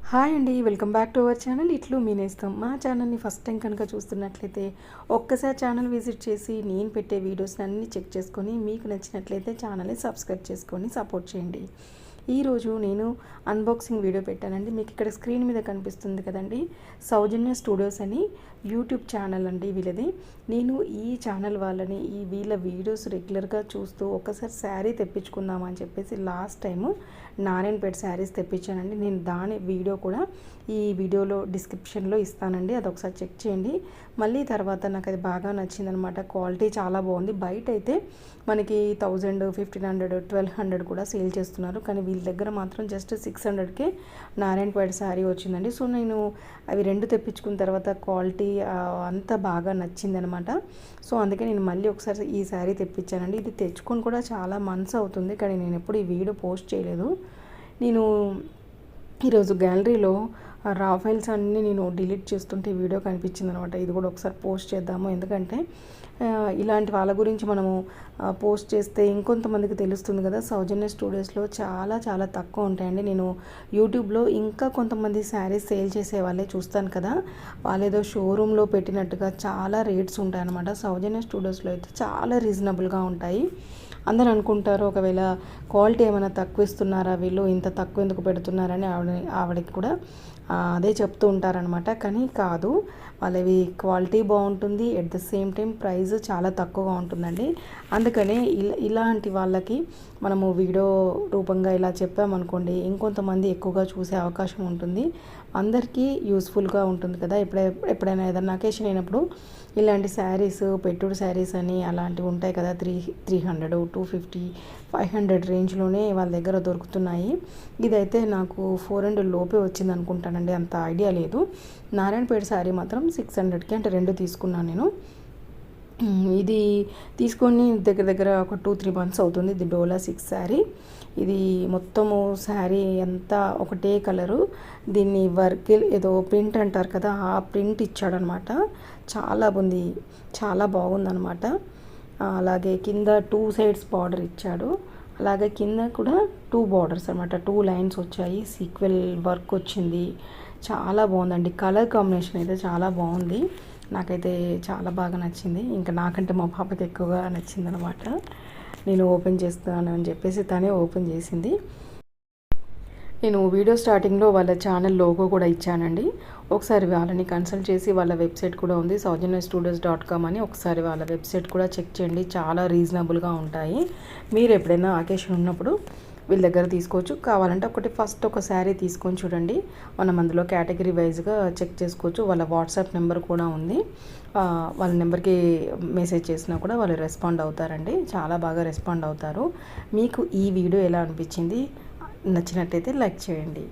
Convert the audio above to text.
Hi అండి, welcome back to our channel ఇట్లు మీ నేస్తం. మా ఛానల్ని ఫస్ట్ టైం కనుక చూస్తున్నట్లయితే ఒక్కసారి ఛానల్ విజిట్ చేసి నేను పెట్టే వీడియోస్ని అన్నీ చెక్ చేసుకొని మీకు నచ్చినట్లయితే ఛానల్ని సబ్స్క్రైబ్ చేసుకొని సపోర్ట్ చేయండి. ఈరోజు నేను అన్బాక్సింగ్ వీడియో పెట్టానండి. మీకు ఇక్కడ స్క్రీన్ మీద కనిపిస్తుంది కదండి, సౌజన్య స్టూడియోస్ అని యూట్యూబ్ ఛానల్ అండి వీళ్ళది. నేను ఈ ఛానల్ వాళ్ళని వీళ్ళ వీడియోస్ రెగ్యులర్గా చూస్తూ ఒకసారి శారీ తెప్పించుకుందామని చెప్పేసి లాస్ట్ టైము నారాయణపేట శారీస్ తెప్పించానండి. నేను దాని వీడియో కూడా ఈ వీడియోలో డిస్క్రిప్షన్లో ఇస్తానండి, అది ఒకసారి చెక్ చేయండి. మళ్ళీ తర్వాత నాకు అది బాగా నచ్చిందనమాట. క్వాలిటీ చాలా బాగుంది. బయట అయితే మనకి 1000, 1500, 1200 కూడా సేల్ చేస్తున్నారు, కానీ వీళ్ళ దగ్గర మాత్రం జస్ట్ 600కే నారాయణపేట శారీ వచ్చిందండి. సో నేను అవి రెండు తెప్పించుకున్న తర్వాత క్వాలిటీ అంతా బాగా నచ్చిందనమాట. సో అందుకే నేను మళ్ళీ ఒకసారి ఈ శారీ తెప్పించానండి. ఇది తెచ్చుకొని కూడా చాలా మంత్స్ అవుతుంది, కానీ నేను ఎప్పుడు ఈ వీడియో పోస్ట్ చేయలేదు. నేను ఈరోజు గ్యాలరీలో రా ఫైల్స్ అన్నీ నేను డిలీట్ చేస్తుంటే వీడియో కనిపించింది అనమాట. ఇది కూడా ఒకసారి పోస్ట్ చేద్దాము, ఎందుకంటే ఇలాంటి వాళ్ళ గురించి మనము పోస్ట్ చేస్తే ఇంకొంతమందికి తెలుస్తుంది కదా. సౌజన్య స్టూడియోస్లో చాలా చాలా తక్కువ ఉంటాయండి. నేను యూట్యూబ్లో ఇంకా కొంతమంది శారీస్ సేల్ చేసే వాళ్ళే చూస్తాను కదా, వాళ్ళు ఏదో షోరూంలో పెట్టినట్టుగా చాలా రేట్స్ ఉంటాయన్నమాట. సౌజన్య స్టూడియోస్లో అయితే చాలా రీజనబుల్గా ఉంటాయి. అందరు అనుకుంటారు ఒకవేళ క్వాలిటీ ఏమైనా తక్కువ ఇస్తున్నారా వీళ్ళు, ఇంత తక్కువ ఎందుకు పెడుతున్నారని ఆవిడకి కూడా అదే చెప్తూ ఉంటారనమాట. కానీ కాదు, వాళ్ళవి క్వాలిటీ బాగుంటుంది, at the same time price చాలా తక్కువగా ఉంటుందండి. అందుకనే ఇలాంటి వాళ్ళకి మనము వీడియో రూపంగా ఇలా చెప్పామనుకోండి, ఇంకొంతమంది ఎక్కువగా చూసే అవకాశం ఉంటుంది, అందరికీ యూస్ఫుల్గా ఉంటుంది కదా. ఎప్పుడైనా ఏదైనా అకేషన్ అయినప్పుడు ఇలాంటి శారీస్, పెట్టుడు శారీస్ అని అలాంటివి ఉంటాయి కదా, 300, 250, 500 రేంజ్లోనే వాళ్ళ దగ్గర దొరుకుతున్నాయి. ఇదైతే నాకు 400 లోపే వచ్చింది అనుకుంటానండి, అంత ఐడియా లేదు. నారాయణపేట శారీ మాత్రం 600కి, అంటే రెండు తీసుకున్నాను నేను. ఇది తీసుకొని దగ్గర దగ్గర ఒక 2-3 months అవుతుంది. ఇది డోలా 6 శారీ. ఇది మొత్తము శారీ అంతా ఒకటే కలరు. దీన్ని వర్క్ ఏదో ప్రింట్ అంటారు కదా, ఆ ప్రింట్ ఇచ్చాడనమాట. చాలా బాగుందనమాట. అలాగే కింద 2 sides బార్డర్ ఇచ్చాడు. అలాగే కింద కూడా 2 borders అనమాట, 2 lines వచ్చాయి. సీక్వెల్ వర్క్ వచ్చింది. చాలా బాగుందండి. కలర్ కాంబినేషన్ అయితే చాలా బాగుంది. నాకైతే చాలా బాగా నచ్చింది. ఇంకా నాకంటే మా పాపకి ఎక్కువగా నచ్చిందనమాట. నేను ఓపెన్ చేస్తాను అని చెప్పేసి తనే ఓపెన్ చేసింది. నేను వీడియో స్టార్టింగ్లో వాళ్ళ ఛానల్ లోగో కూడా ఇచ్చానండి. ఒకసారి వాళ్ళని కన్సల్ట్ చేసి, వాళ్ళ వెబ్సైట్ కూడా ఉంది saujanyastudios.com అని, ఒకసారి వాళ్ళ వెబ్సైట్ కూడా చెక్ చేయండి. చాలా రీజనబుల్గా ఉంటాయి. మీరు ఎప్పుడైనా అకేషన్ ఉన్నప్పుడు వీళ్ళ దగ్గర తీసుకోవచ్చు. కావాలంటే ఫస్ట్ ఒక శారీ తీసుకొని చూడండి. మనం అందులో కేటగిరీ వైజ్గా చెక్ చేసుకోవచ్చు. వాళ్ళ వాట్సాప్ నెంబర్ కూడా ఉంది. వాళ్ళ నెంబర్కి మెసేజ్ చేసినా కూడా వాళ్ళు రెస్పాండ్ అవుతారండి. చాలా బాగా రెస్పాండ్ అవుతారు. మీకు ఈ వీడియో ఎలా అనిపించింది? నచ్చినట్టయితే లైక్ చేయండి.